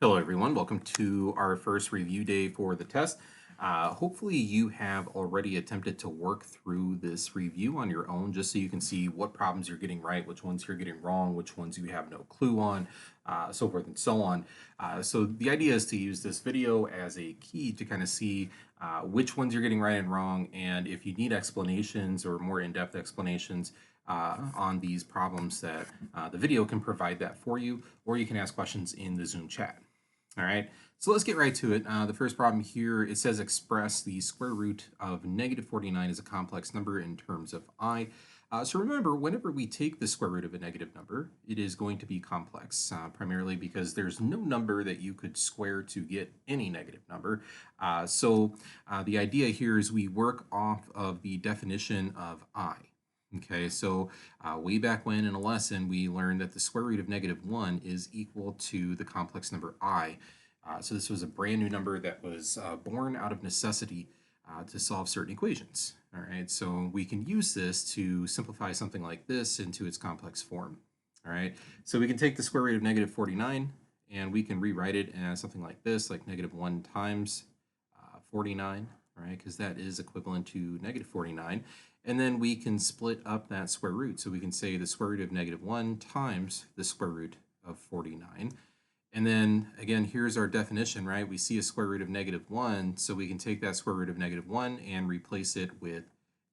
Hello, everyone. Welcome to our first review day for the test. Hopefully, you have already attempted to work through this review on your own just so you can see what problems you're getting right, which ones you're getting wrong, which ones you have no clue on, so forth and so on. So, the idea is to use this video as a key to kind of see which ones you're getting right and wrong, and if you need explanations or more in depth explanations, on these problems that the video can provide that for you, or you can ask questions in the Zoom chat. All right, so let's get right to it. The first problem here, it says express the square root of -49 as a complex number in terms of I. So remember, whenever we take the square root of a negative number, it is going to be complex, primarily because there's no number that you could square to get any negative number. The idea here is we work off of the definition of I. Okay, so way back when in a lesson, we learned that the square root of -1 is equal to the complex number I. So this was a brand new number that was born out of necessity to solve certain equations. All right, so we can use this to simplify something like this into its complex form. All right, so we can take the square root of -49 and we can rewrite it as something like this, like -1 times 49, right? Because that is equivalent to -49. And then we can split up that square root. So we can say the square root of -1 times the square root of 49. And then again, here's our definition, right? We see a square root of -1, so we can take that square root of -1 and replace it with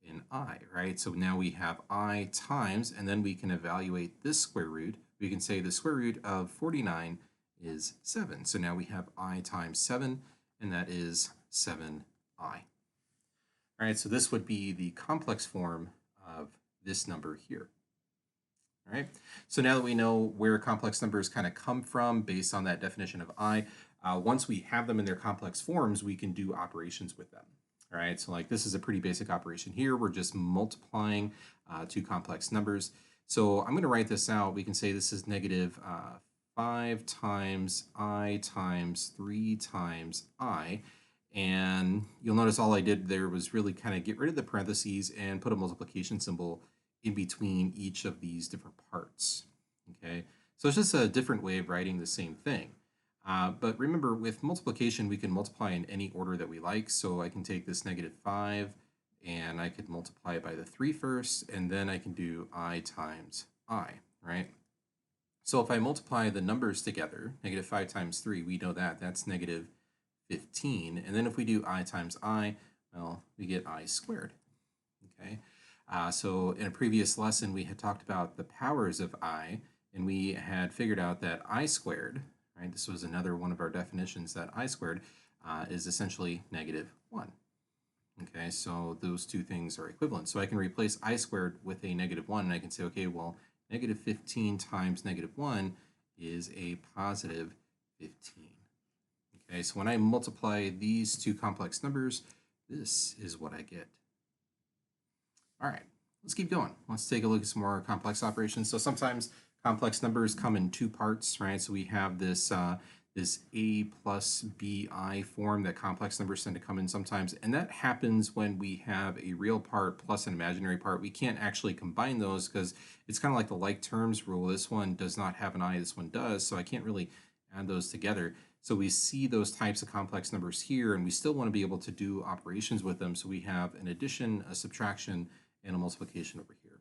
an I, right? So now we have I times, and then we can evaluate this square root. We can say the square root of 49 is 7. So now we have I times 7, and that is 7I. All right, so this would be the complex form of this number here. All right, so now that we know where complex numbers kind of come from based on that definition of I, once we have them in their complex forms, we can do operations with them. All right, so like this is a pretty basic operation here. We're just multiplying two complex numbers. So I'm going to write this out. We can say this is negative 5 times I times 3 times I. And you'll notice all I did there was really kind of get rid of the parentheses and put a multiplication symbol in between each of these different parts. Okay, so it's just a different way of writing the same thing. But remember, with multiplication, we can multiply in any order that we like. So I can take this -5 and I could multiply it by the 3 first, and then I can do I times I, right? So if I multiply the numbers together, -5 times 3, we know that that's -15. And then if we do I times I, well, we get I squared. Okay. So in a previous lesson, we had talked about the powers of I, and we had figured out that I squared, right? This was another one of our definitions, that I squared is essentially -1. Okay, so those two things are equivalent. So I can replace I squared with a -1, and I can say, okay, well, -15 times -1 is a positive 15. Okay, so when I multiply these two complex numbers, this is what I get. All right, let's keep going. Let's take a look at some more complex operations. So sometimes complex numbers come in two parts, right? So we have this a plus bi form that complex numbers tend to come in sometimes, and that happens when we have a real part plus an imaginary part. We can't actually combine those because it's kind of like the like terms rule. This one does not have an I, this one does, so I can't really add those together. So we see those types of complex numbers here, and we still want to be able to do operations with them. So we have an addition, a subtraction, and a multiplication over here.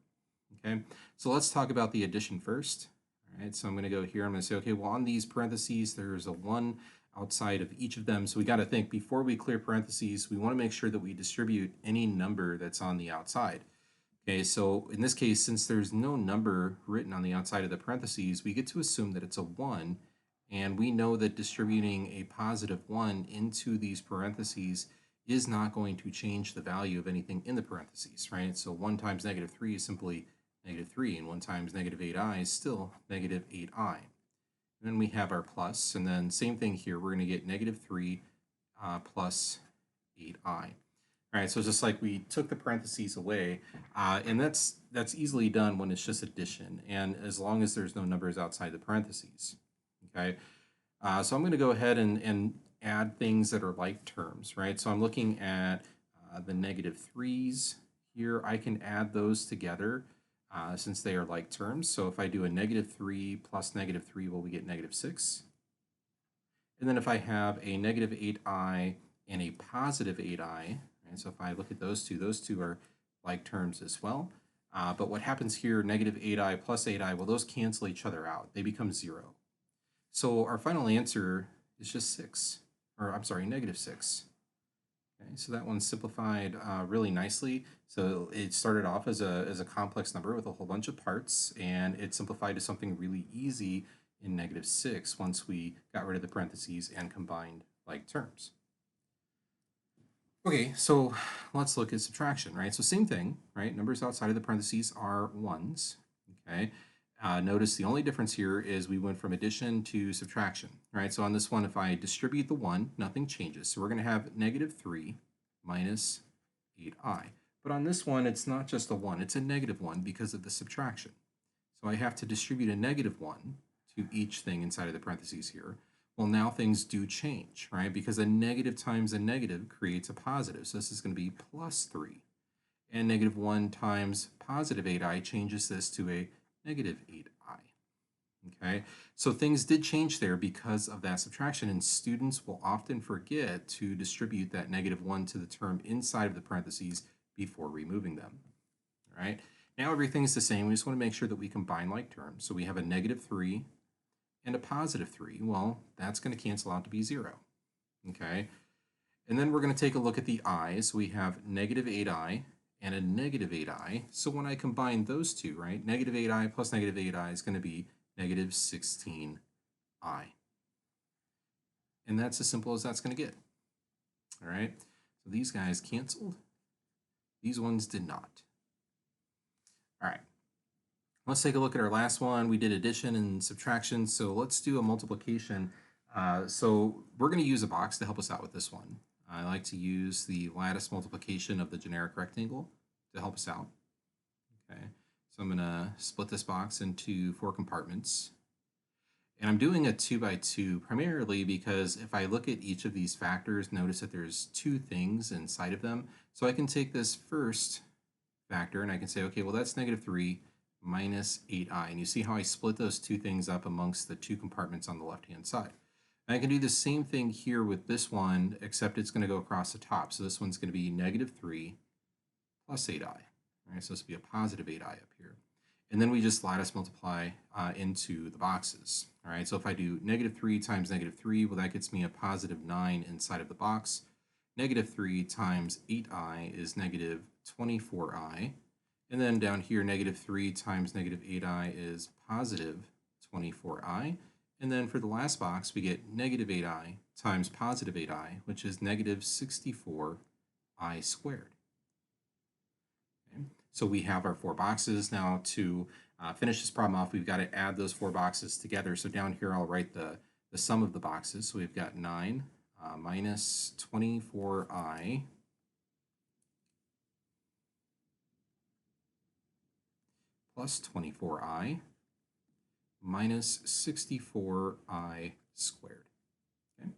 Okay, so let's talk about the addition first. All right, so I'm going to go here. I'm going to say, okay, well, on these parentheses, there's a 1 outside of each of them. So we got to think, before we clear parentheses, we want to make sure that we distribute any number that's on the outside. Okay, so in this case, since there's no number written on the outside of the parentheses, we get to assume that it's a 1. And we know that distributing a positive 1 into these parentheses is not going to change the value of anything in the parentheses, right? So 1 times -3 is simply -3, and 1 times -8i is still -8i. And then we have our plus, and then same thing here, we're going to get -3 plus 8i. All right, so it's just like we took the parentheses away, and that's easily done when it's just addition, and as long as there's no numbers outside the parentheses. Okay, so I'm going to go ahead and add things that are like terms, right? So I'm looking at the -3's here. I can add those together since they are like terms. So if I do a -3 plus -3, well, we get -6. And then if I have a negative 8i and a positive 8i, right, so if I look at those two are like terms as well. But what happens here, negative 8i plus 8i, well, those cancel each other out. They become 0. So our final answer is just 6, or I'm sorry, negative 6. Okay, so that one's simplified really nicely. So it started off as a complex number with a whole bunch of parts, and it simplified to something really easy in negative 6 once we got rid of the parentheses and combined like terms. Okay, so let's look at subtraction, right? So same thing, right? Numbers outside of the parentheses are ones, okay? Notice the only difference here is we went from addition to subtraction, right? So on this one, if I distribute the 1, nothing changes. So we're going to have negative 3 minus 8i. But on this one, it's not just a 1, it's a negative 1 because of the subtraction. So I have to distribute a negative 1 to each thing inside of the parentheses here. Well, now things do change, right? Because a negative times a negative creates a positive. So this is going to be plus 3. And negative 1 times positive 8i changes this to a negative 8i. Okay, so things did change there because of that subtraction, and students will often forget to distribute that negative 1 to the term inside of the parentheses before removing them. All right, now everything's the same. We just want to make sure that we combine like terms. So we have a negative 3 and a positive 3. Well, that's going to cancel out to be 0. Okay, and then we're going to take a look at the i's. We have negative 8i and a negative 8i. So when I combine those two, right, negative 8i plus negative 8i is going to be negative 16i. And that's as simple as that's going to get. All right, so these guys canceled. These ones did not. All right, let's take a look at our last one. We did addition and subtraction, so let's do a multiplication. So we're going to use a box to help us out with this one. I like to use the lattice multiplication of the generic rectangle to help us out. Okay, so I'm going to split this box into 4 compartments. And I'm doing a 2 by 2 primarily because if I look at each of these factors, notice that there's 2 things inside of them. So I can take this first factor and I can say, okay, well, that's negative 3 minus 8i. And you see how I split those 2 things up amongst the 2 compartments on the left-hand side. And I can do the same thing here with this one, except it's going to go across the top. So this one's going to be negative 3 plus 8i. All right, so this will be a positive 8i up here. And then we just lattice multiply into the boxes. All right, so if I do negative 3 times negative 3, well, that gets me a positive 9 inside of the box. Negative 3 times 8i is negative 24i. And then down here, negative 3 times negative 8i is positive 24i. And then for the last box, we get negative 8i times positive 8i, which is negative 64i squared. Okay. So we have our 4 boxes. Now to finish this problem off, we've got to add those 4 boxes together. So down here, I'll write the sum of the boxes. So we've got 9 minus 24i plus 24i minus 64i squared. Okay.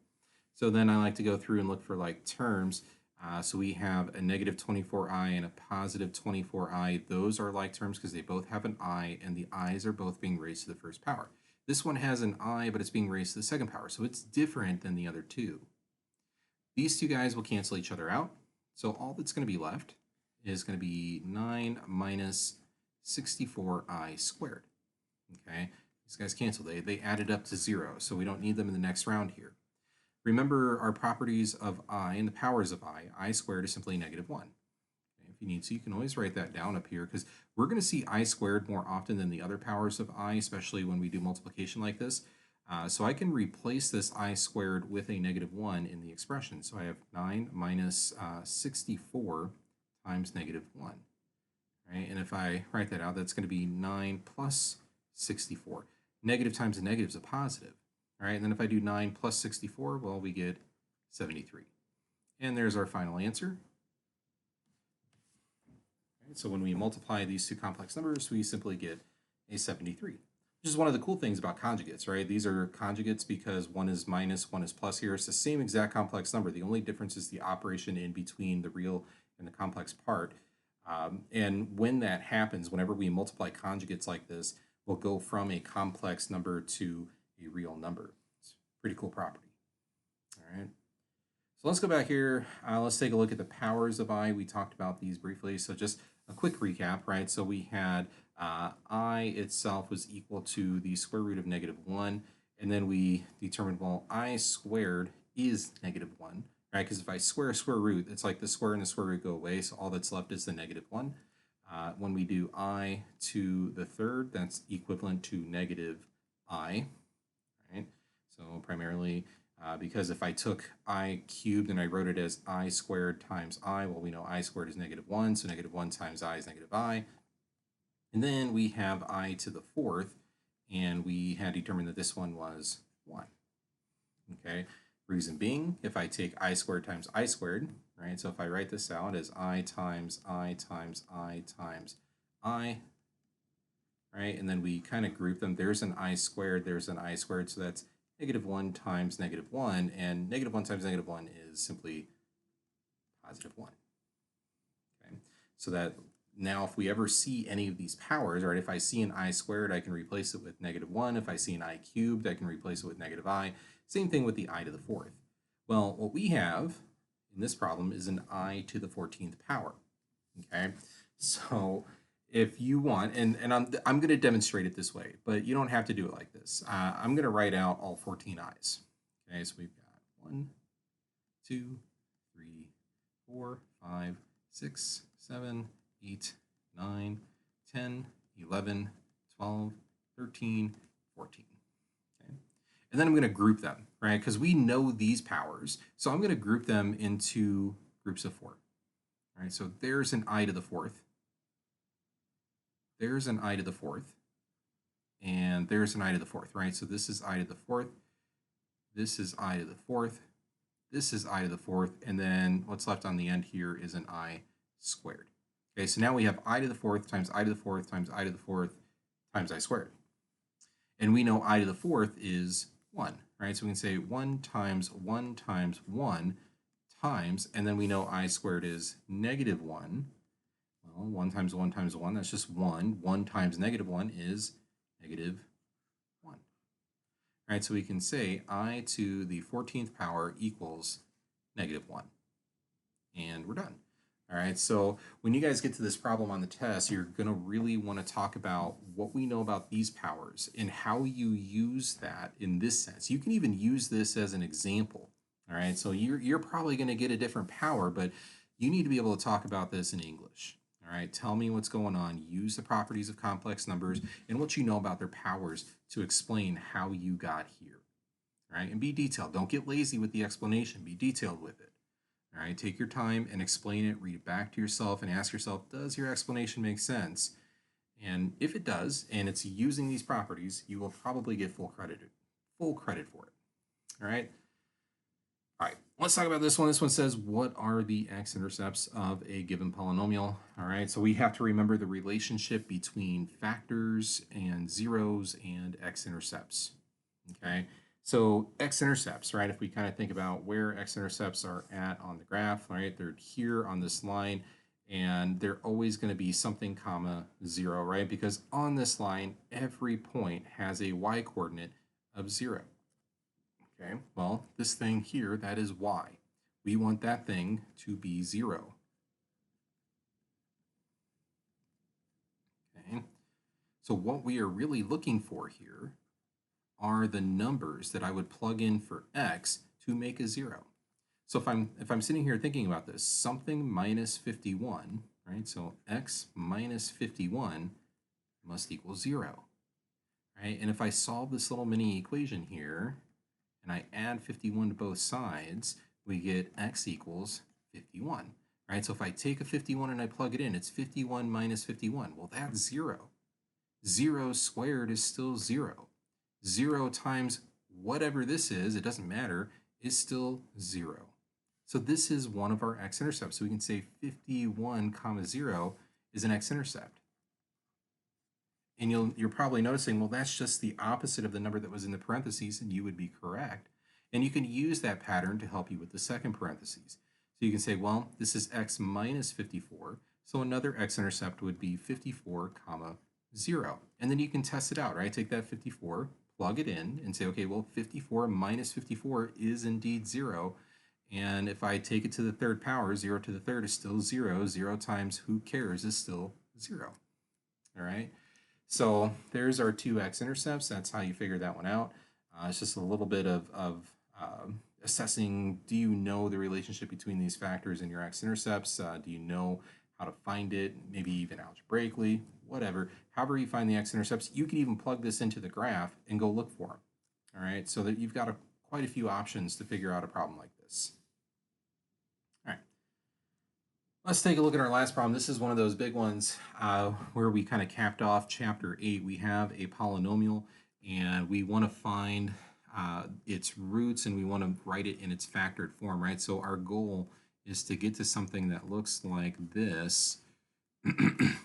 So then I like to go through and look for like terms. So we have a negative 24i and a positive 24i. Those are like terms because they both have an I, and the i's are both being raised to the first power. This one has an I, but it's being raised to the second power, so it's different than the other two. These two guys will cancel each other out. So all that's going to be left is going to be 9 minus 64i squared. Okay, these guys cancel. They added up to 0, so we don't need them in the next round here. Remember our properties of I and the powers of I squared is simply negative 1. Okay, if you need to, you can always write that down up here because we're going to see I squared more often than the other powers of I, especially when we do multiplication like this. So I can replace this I squared with a negative 1 in the expression. So I have 9 minus 64 times negative 1. Right? And if I write that out, that's going to be 9 plus 64. Negative times a negative is a positive. All right, and then if I do 9 plus 64, well, we get 73. And there's our final answer. Right, so when we multiply these two complex numbers, we simply get a 73, which is one of the cool things about conjugates, right? These are conjugates because one is minus, one is plus here. It's the same exact complex number. The only difference is the operation in between the real and the complex part. And when that happens, whenever we multiply conjugates like this, we'll go from a complex number to a real number. It's a pretty cool property. All right. So let's go back here. Let's take a look at the powers of I. We talked about these briefly. So just a quick recap, right? So we had I itself was equal to the square root of -1. And then we determined, well, I squared is -1, right? Because if I square a square root, it's like the square and the square root go away. So all that's left is the -1. When we do I to the third, that's equivalent to -I, right? So primarily, because if I took I cubed and I wrote it as I squared times I, well, we know I squared is -1, so -1 times I is -I. And then we have I to the fourth, and we had determined that this one was 1. Okay, reason being, if I take I squared times I squared, right? So if I write this out as I times I times I times I, right? And then we kind of group them. There's an I squared, there's an I squared, so that's -1 times -1, and -1 times -1 is simply +1. Okay, so that now if we ever see any of these powers, right, if I see an I squared, I can replace it with -1. If I see an I cubed, I can replace it with -I. Same thing with the I to the fourth. Well, what we have in this problem is an I to the 14th power. Okay, so if you want, and I'm going to demonstrate it this way, but you don't have to do it like this. I'm going to write out all 14 I's. Okay, so we've got 1, 2, 3, 4, 5, 6, 7, 8, 9, 10, 11, 12, 13, 14. Okay, and then I'm going to group them, right? Because we know these powers, so I'm going to group them into groups of 4. All right, so there's an I to the fourth. There's an I to the fourth. And there's an I to the fourth, right? So this is I to the fourth. This is I to the fourth. This is I to the fourth. And then what's left on the end here is an I squared. Okay, so now we have I to the fourth times I to the fourth times I to the fourth times I squared. And we know I to the fourth is 1, right? So we can say 1 times 1 times 1 times, and then we know I squared is -1. Well, 1 times 1 times 1, that's just 1. 1 times -1 is -1. All right, so we can say I to the 14th power equals -1. And we're done. All right, so when you guys get to this problem on the test, you're going to really want to talk about what we know about these powers and how you use that in this sense. You can even use this as an example. All right, so you're probably going to get a different power, but you need to be able to talk about this in English. All right, tell me what's going on. Use the properties of complex numbers and what you know about their powers to explain how you got here. All right, and be detailed. Don't get lazy with the explanation. Be detailed with it. All right, take your time and explain it, read it back to yourself, and ask yourself, does your explanation make sense? And if it does, and it's using these properties, you will probably get full credit for it. All right. All right, let's talk about this one. This one says, what are the x-intercepts of a given polynomial? All right, so we have to remember the relationship between factors and zeros and x-intercepts. Okay, so x-intercepts, right? If we kind of think about where x-intercepts are at on the graph, right? They're here on this line, and they're always going to be something comma 0, right? Because on this line, every point has a y-coordinate of 0. Okay, well, this thing here, that is y. We want that thing to be 0. Okay, so what we are really looking for here are the numbers that I would plug in for x to make a 0. So if I'm sitting here thinking about this, something minus 51, right? So x minus 51 must equal 0, right? And if I solve this little mini equation here, and I add 51 to both sides, we get x equals 51, right? So if I take a 51 and I plug it in, it's 51 minus 51. Well, that's 0. 0 squared is still 0. 0 times whatever this is, it doesn't matter, is still 0. So this is one of our x-intercepts. So we can say 51 comma 0 is an x-intercept. And you're probably noticing, well, that's just the opposite of the number that was in the parentheses, and you would be correct. And you can use that pattern to help you with the second parentheses. So you can say, well, this is x minus 54, so another x-intercept would be 54 comma 0. And then you can test it out, right? Take that 54, plug it in and say, okay, well, 54 minus 54 is indeed 0. And if I take it to the third power, 0 to the third is still 0. 0 times who cares is still 0. All right. So there's our two x-intercepts. That's how you figure that one out. It's just a little bit of assessing, do you know the relationship between these factors in your x-intercepts? Do you know how to find it, maybe even algebraically, whatever. However you find the x-intercepts, you can even plug this into the graph and go look for them. All right, so that you've got quite a few options to figure out a problem like this. All right, let's take a look at our last problem. This is one of those big ones where we kind of capped off chapter 8. We have a polynomial and we want to find its roots and we want to write it in its factored form, right? So our goal is to get to something that looks like this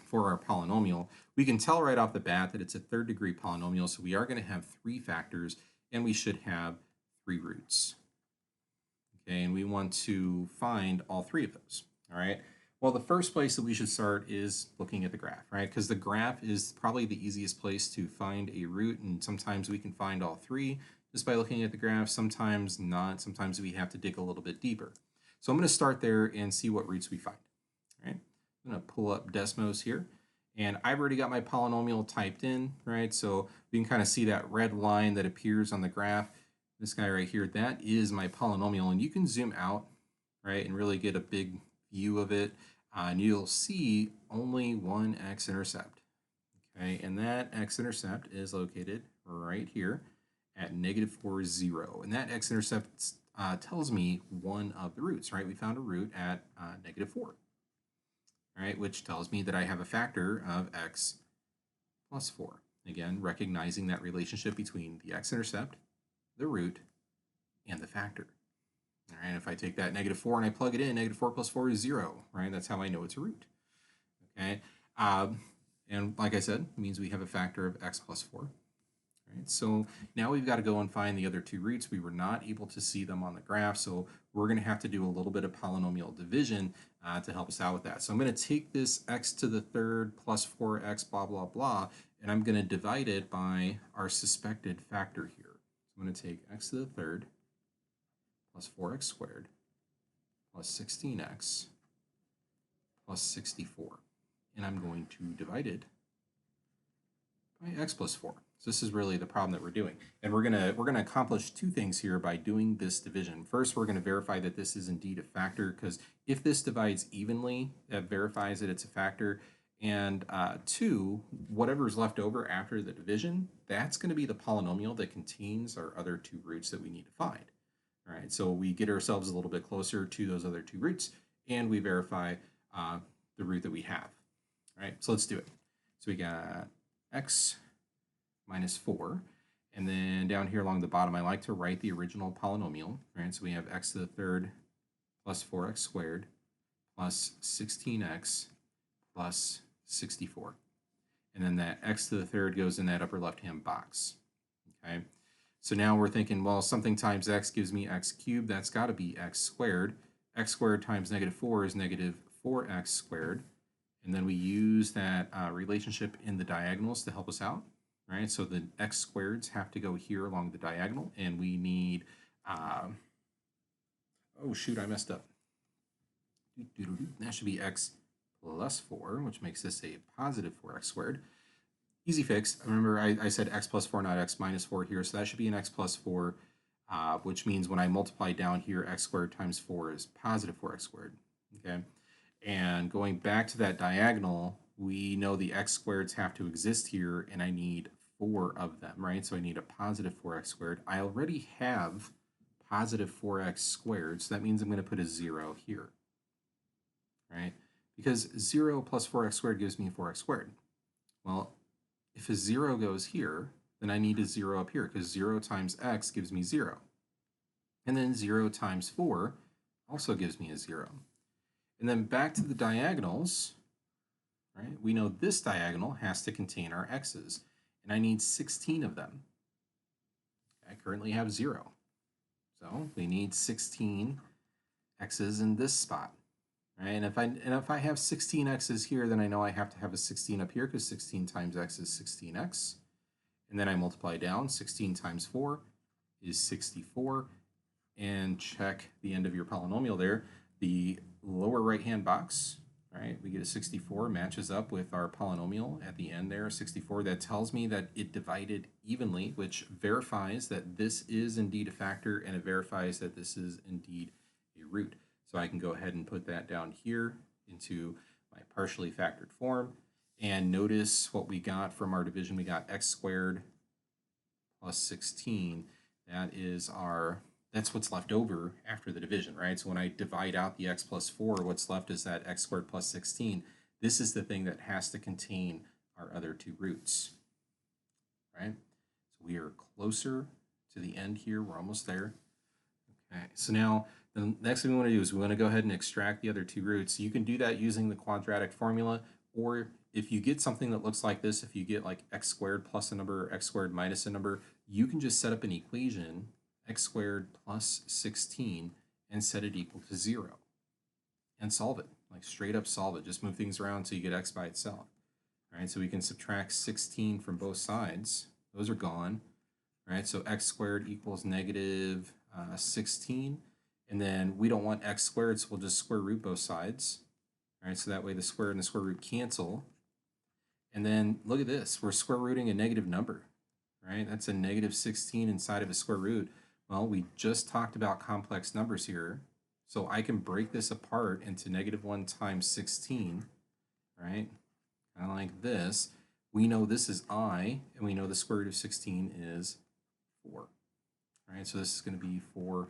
for our polynomial. We can tell right off the bat that it's a third degree polynomial, so we are going to have 3 factors and we should have 3 roots. Okay, and we want to find all 3 of those. All right. Well, the first place that we should start is looking at the graph, right? Because the graph is probably the easiest place to find a root, and sometimes we can find all 3 just by looking at the graph, sometimes not. Sometimes we have to dig a little bit deeper. So I'm going to start there and see what roots we find. All right. I'm going to pull up Desmos here, and I've already got my polynomial typed in, right? So we can kind of see that red line that appears on the graph. This guy right here, that is my polynomial, and you can zoom out, right, and really get a big view of it, and you'll see only one x-intercept, okay, and that x-intercept is located right here at -4, 0, and that x-intercept tells me one of the roots, right? We found a root at -4, right, which tells me that I have a factor of x plus 4. Again, recognizing that relationship between the x-intercept, the root, and the factor. All right, if I take that -4 and I plug it in, -4 plus 4 is 0, right? That's how I know it's a root. Okay, and like I said, it means we have a factor of x plus 4. Right, so now we've got to go and find the other 2 roots. We were not able to see them on the graph, so we're going to have to do a little bit of polynomial division to help us out with that. So I'm going to take this x to the third plus 4x blah, blah, blah, and I'm going to divide it by our suspected factor here. So I'm going to take x to the third plus 4x squared plus 16x plus 64. And I'm going to divide it by x plus 4. So this is really the problem that we're doing. And we're gonna accomplish 2 things here by doing this division. First, we're gonna verify that this is indeed a factor, because if this divides evenly, that verifies that it's a factor. And 2, whatever's left over after the division, that's gonna be the polynomial that contains our other 2 roots that we need to find. All right, so we get ourselves a little bit closer to those other 2 roots, and we verify the root that we have. All right, so let's do it. So we got x minus 4, and then down here along the bottom, I like to write the original polynomial. Right, so we have x to the third plus 4x squared plus 16x plus 64. And then that x to the third goes in that upper left-hand box. Okay. So now we're thinking, well, something times x gives me x cubed. That's got to be x squared. X squared times -4 is -4x squared. And then we use that relationship in the diagonals to help us out, right? So the x squareds have to go here along the diagonal, and we need, oh shoot, I messed up. That should be x plus 4, which makes this a positive 4x squared. Easy fix. Remember, I said x plus 4, not x minus 4 here, so that should be an x plus 4, which means when I multiply down here, x squared times 4 is positive 4x squared, okay? And going back to that diagonal, we know the x squareds have to exist here, and I need 4 of them, right? So I need a positive 4x squared. I already have positive 4x squared, so that means I'm going to put a 0 here, right? Because 0 plus 4x squared gives me 4x squared. Well, if a 0 goes here, then I need a 0 up here, because 0 times x gives me 0. And then 0 times 4 also gives me a 0. And then back to the diagonals, right? We know this diagonal has to contain our x's, and I need 16 of them. I currently have 0. So we need 16 x's in this spot, right? And if I have 16 x's here, then I know I have to have a 16 up here, because 16 times x is 16x. and then I multiply down. 16 times 4 is 64, and check the end of your polynomial there. The lower right-hand box, right, we get a 64, matches up with our polynomial at the end there, 64. That tells me that it divided evenly, which verifies that this is indeed a factor, and it verifies that this is indeed a root. So I can go ahead and put that down here into my partially factored form. And notice what we got from our division. We got x squared plus 16. That's what's left over after the division, right? So when I divide out the x plus 4, what's left is that x squared plus 16. This is the thing that has to contain our other two roots, right? So we are closer to the end here. We're almost there. Okay, so now the next thing we want to do is we want to go ahead and extract the other two roots. You can do that using the quadratic formula, or if you get something that looks like this, if you get like x squared plus a number, or x squared minus a number, you can just set up an equation, x squared plus 16, and set it equal to 0. And solve it, like straight up solve it. Just move things around until you get x by itself. All right, so we can subtract 16 from both sides. Those are gone. All right, so x squared equals negative 16. And then we don't want x squared, so we'll just square root both sides. All right, so that way the square and the square root cancel. And then look at this, we're square rooting a negative number, right? That's a negative 16 inside of a square root. Well, we just talked about complex numbers here. So I can break this apart into negative 1 times 16, right? Kind of like this. We know this is I, and we know the square root of 16 is 4. All right, so this is going to be 4i.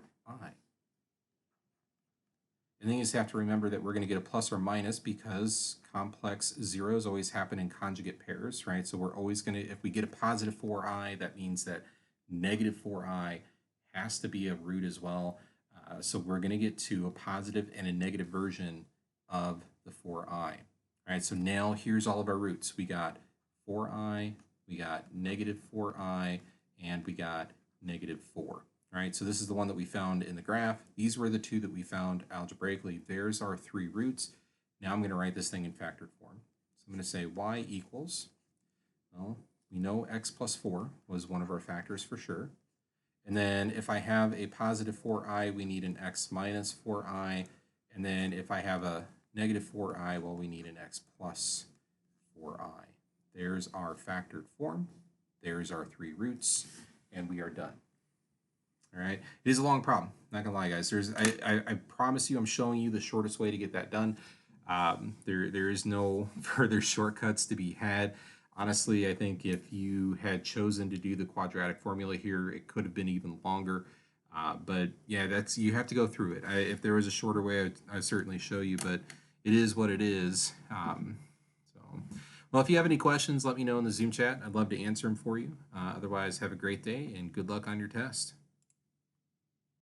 And then you just have to remember that we're going to get a plus or minus because complex zeros always happen in conjugate pairs, right? So we're always going to, if we get a positive 4i, that means that negative 4i has to be a root as well. So we're going to get to a positive and a negative version of the 4i. All right, so now here's all of our roots. We got 4i, we got negative 4i, and we got negative 4. All right, so this is the one that we found in the graph. These were the two that we found algebraically. There's our three roots. Now I'm going to write this thing in factored form. So I'm going to say y equals, well, we know x plus 4 was one of our factors for sure. And then if I have a positive 4i, we need an x minus 4i. And then if I have a negative 4i, well, we need an x plus 4i. There's our factored form. There's our three roots, and we are done. All right, it is a long problem. Not gonna lie, guys. I promise you, I'm showing you the shortest way to get that done. There is no further shortcuts to be had. Honestly, I think if you had chosen to do the quadratic formula here, it could have been even longer. But yeah, you have to go through it. If there was a shorter way, I'd certainly show you. But it is what it is. Well, if you have any questions, let me know in the Zoom chat. I'd love to answer them for you. Otherwise, have a great day and good luck on your test.